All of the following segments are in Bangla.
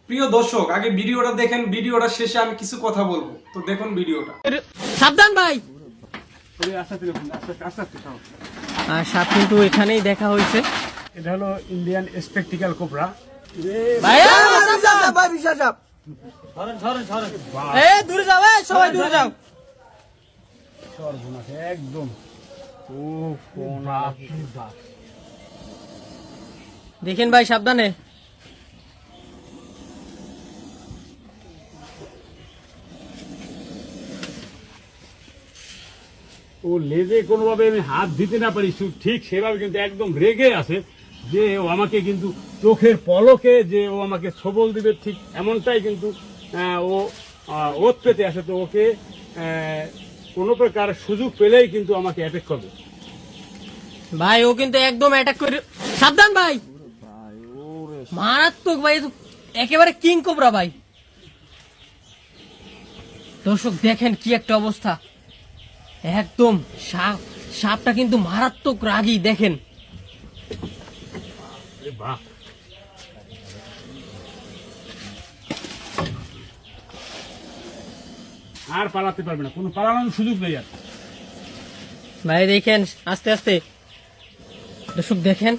প্রিয় দর্শক, আগে ভিডিওটা দেখেন, ভিডিওটা শেষে আমি কিছু কথা বলবো, তো দেখুন ভিডিওটা। সাবধান ভাই। সাপ কিন্তু এখানেই দেখা হয়েছে। এটা হলো ইন্ডিয়ান স্পেকটিক্যাল কোবরা। ভাইয়া দূরে যাও, সবাই দূরে যাও। সর্বনাশ একদম। দেখেন ভাই, সাবধানে। ও লেজে কোনোভাবে আমি হাত দিতে না পারি ঠিক সেভাবে কিন্তু একদম রেগে আছে যে ও আমাকে কিন্তু চোখের পলকে যে ও আমাকে সবল দিবে, ঠিক এমনটাই কিন্তু ও ওত পেতে আছে। তো ওকে কোনো প্রকার সুযোগ পেলেই কিন্তু আমাকে অ্যাটাক করবে। ভাই ও কিন্তু একদম অ্যাটাক করে। সাবধান ভাই, মারাত্মক ভাই, একেবারে কিং কোবরা ভাই। দর্শক দেখেন কি একটা অবস্থা, একদম সাপটা কিন্তু মারাত্মক রাগী। দেখেন বাহ, আর পালাতে পারবে না, কোনো পালানোর সুযোগ নেই আর। ভাই দেখেন আস্তে আস্তে। দর্শক দেখেন,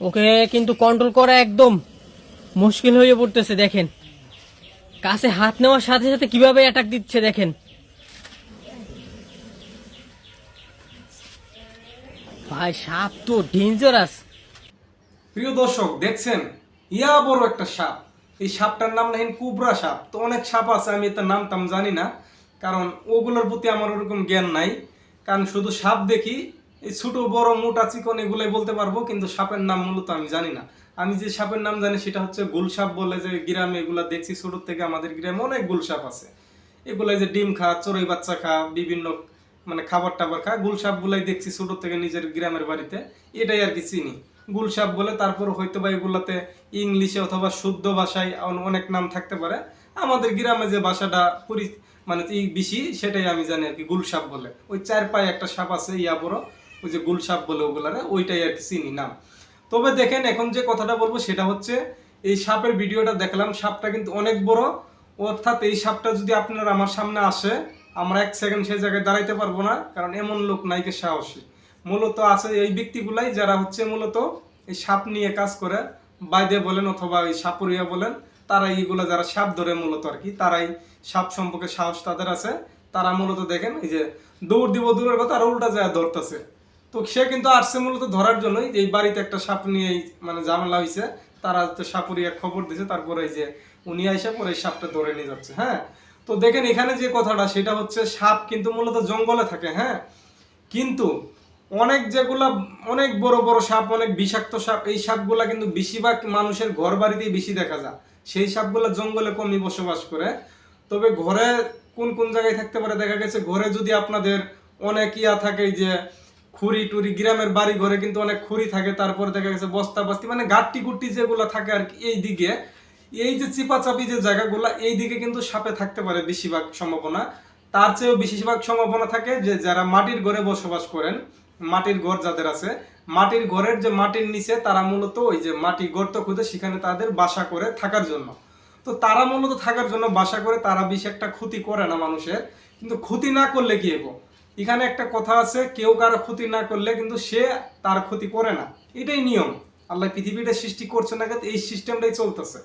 ওকে কিন্তু কন্ট্রোল করা একদম মুশকিল হয়ে পড়তেছে। দেখেন কাছে হাত নেওয়ার সাথে সাথে কিভাবে অ্যাটাক দিচ্ছে দেখেন। ভাই সাপ তো ডেঞ্জারাস। প্রিয় দর্শক দেখছেন, ইয়া বড় একটা সাপ। এই সাপটার নাম নাকি কোবরা সাপ। তো অনেক সাপ আছে, আমি এটার নাম টাম জানি না, কারণ ওগুলোর প্রতি আমার ওরকম জ্ঞান নাই। কারণ শুধু সাপ দেখি, এই ছোট বড় মোটা চিকন এগুলাই বলতে পারবো, কিন্তু সাপের নাম মূলত আমি জানি না। আমি যে সাপের নাম জানি সেটা হচ্ছে গুলসাপ বলে, যে গ্রামে এগুলা দেখছি ছোট থেকে। আমাদের গ্রামে অনেক গুলসাপ আছে। এগুলাই যে ডিম খা, চড়ুই বাচ্চা খা, বিভিন্ন মানে খাবার টাবার খা, গুলসাপ গুলাই দেখছি ছোট থেকে নিজের গ্রামের বাড়িতে। এটাই আর কি চিনি গুলসাপ বলে। তারপর হয়তো বা এগুলাতে ইংলিশে অথবা শুদ্ধ ভাষায় অনেক নাম থাকতে পারে। আমাদের গ্রামে যে ভাষাটা মানে বেশি, সেটাই আমি জানি আর কি গুলসাপ বলে। ওই 4 পায়ে একটা সাপ আছে ইয়া বড়, ওই যে গুলসাপ বলে ওগুলারে, ওইটাই আর কি চিনি নাম। তবে দেখেন, এখন যে কথাটা বলবো সেটা হচ্ছে, এই সাপের ভিডিওটা দেখলাম, সাপটা কিন্তু অনেক বড়। অর্থাৎ এই সাপটা যদি আপনার আমার সামনে আসে, আমরা 1 সেকেন্ড সেই জায়গায় দাঁড়াইতে পারবো না, কারণ এমন লোক নাইকে সাহসী মূলত আছে এই ব্যক্তিগুলাই, যারা হচ্ছে মূলত এই সাপ নিয়ে কাজ করে। বাইদে বলেন অথবা এই সাপুরিয়া বলেন, তারা এইগুলা যারা সাপ ধরে মূলত আর কি, তারাই সাপ সম্পর্কে সাহস তাদের আছে। তারা মূলত দেখেন এই যে দৌড় দিব দূরের কথা, আর উল্টা যায় ধরতেছে। তো সে কিন্তু আসছে মূলত ধরার জন্যই। এই বাড়িতে একটা সাপ নিয়ে মানে ঝামেলা হয়েছে, তারা তো সাপুরিয়া খবর দিয়েছে, তারপরে এই যে উনি আইসা পরে এই সাপটা ধরে নিয়ে যাচ্ছে। হ্যাঁ, তো দেখেন এখানে যে কথাটা সেটা হচ্ছে, সাপ কিন্তু মূলত জঙ্গলে থাকে। হ্যাঁ, কিন্তু অনেক যেগুলা অনেক বড় বড় সাপ, অনেক বিষাক্ত সাপ, এই সাপগুলা কিন্তু বেশিরভাগ মানুষের ঘর বাড়িতেই বেশি দেখা যায়। সেই সাপগুলা জঙ্গলে কমই বসবাস করে। তবে ঘরে কোন কোন জায়গায় থাকতে পারে, দেখা গেছে ঘরে যদি আপনাদের অনেক ইয়া থাকে, যে খুঁড়ি টুরি, গ্রামের বাড়ি ঘরে কিন্তু অনেক খুঁড়ি থাকে, তারপরে দেখা গেছে বস্তা বাস্তি মানে গাট্টি গুট্টি যেগুলো থাকে আর কি, এই দিকে এই যে চিপাচাপি যে জায়গাগুলো, এই দিকে কিন্তু সাপে থাকতে পারে বেশিরভাগ সম্ভাবনা। তার চেয়েও বেশিরভাগ সম্ভাবনা থাকে যে যারা মাটির ঘরে বসবাস করেন, মাটির ঘর যাদের আছে, মাটির ঘরের যে মাটির নিচে, তারা মূলত ওই যে মাটি গর্ত খুঁজে সেখানে তাদের বাসা করে থাকার জন্য। তো তারা মূলত থাকার জন্য বাসা করে, তারা বেশি একটা ক্ষতি করে না মানুষের। কিন্তু ক্ষতি না করলে কি হবো, এখানে একটা কথা আছে, কেউ কারো ক্ষতি না করলে কিন্তু সে তার ক্ষতি করে না। এটাই নিয়ম। আল্লাহ পৃথিবীটা সৃষ্টি করছে না, এই সিস্টেমটাই চলতেছে।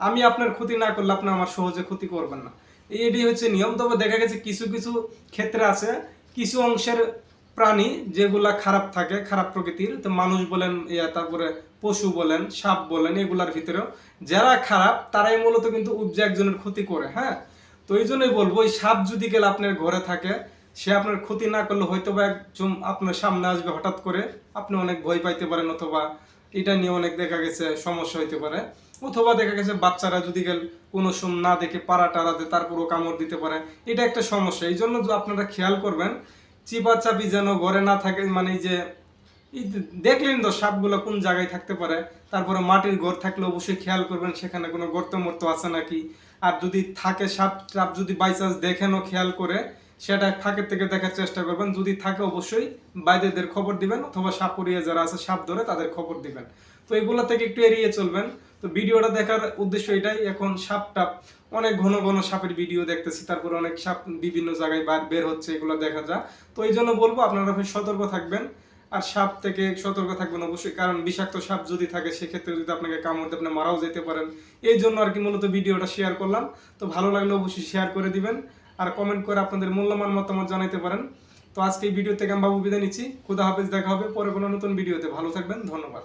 আমি আপনার ক্ষতি না করলে আপনি আমার সহজে ক্ষতি করবেন না, এটাই হচ্ছে নিয়ম। তবে দেখা গেছে কিছু কিছু ক্ষেত্রে আছে কিছু অংশের প্রাণী যেগুলা খারাপ থাকে, খারাপ প্রকৃতির। তো মানুষ বলেন, তারপরে পশু বলেন, সাপ বলেন, এগুলার ভিতরেও যারা খারাপ, তারাই মূলত কিন্তু উপজে একজনের ক্ষতি করে। হ্যাঁ, তো এই জন্যই বলবো, এই সাপ যদি গেলে আপনার ঘরে থাকে, সে আপনার ক্ষতি না করলে হয়তো বা একজন আপনার সামনে আসবে হঠাৎ করে, আপনি অনেক ভয় পাইতে পারেন, অথবা এটা নিয়ে অনেক দেখা গেছে সমস্যা হইতে পারে। অথবা দেখা গেছে বাচ্চারা যদি কোনো না দেখে পাড়া টাড়াতে, তারপরও কামড় দিতে পারে, এটা একটা সমস্যা। এই জন্য আপনারা খেয়াল করবেন, চিপাচাপি যেন ঘরে না থাকে। মানে যে দেখলেন তো সাপগুলো কোন জায়গায় থাকতে পারে। তারপরে মাটির ঘর থাকলে অবশ্যই খেয়াল করবেন সেখানে কোনো গর্ত মর্ত আছে নাকি। আর যদি থাকে সাপ টাপ, যদি বাই চান্স দেখেনও খেয়াল করে, সেটা ফাঁকের থেকে দেখার চেষ্টা করবেন। যদি থাকে অবশ্যই বাইরেদের খবর দিবেন, অথবা সাপুরিয়া যারা আছে সাপ ধরে তাদের খবর দিবেন। তো এগুলো থেকে একটু এড়িয়ে চলবেন। তো ভিডিওটা দেখার উদ্দেশ্য এটাই, এখন সাপ টাপ অনেক ঘন ঘন সাপের ভিডিও দেখতেছি, তারপরে অনেক সাপ বিভিন্ন জায়গায় বের হচ্ছে, এগুলো দেখা যায়। তো এই জন্য বলবো আপনারা খুব সতর্ক থাকবেন, আর সাপ থেকে সতর্ক থাকবেন অবশ্যই, কারণ বিষাক্ত সাপ যদি থাকে সেক্ষেত্রে যদি আপনাকে কামড় দেয় আপনি মারাও যেতে পারেন। এই জন্য আর কি মূলত ভিডিওটা শেয়ার করলাম। তো ভালো লাগলে অবশ্যই শেয়ার করে দিবেন, আর কমেন্ট করে আপনাদের মূল্যবান মতামত জানাতে পারেন। তো আজকে এই ভিডিও থেকে আমি বাবু বিদায় নিচ্ছি। খুদা হাফেজ, দেখা হবে পরে কোনো নতুন ভিডিওতে। ভালো থাকবেন, ধন্যবাদ।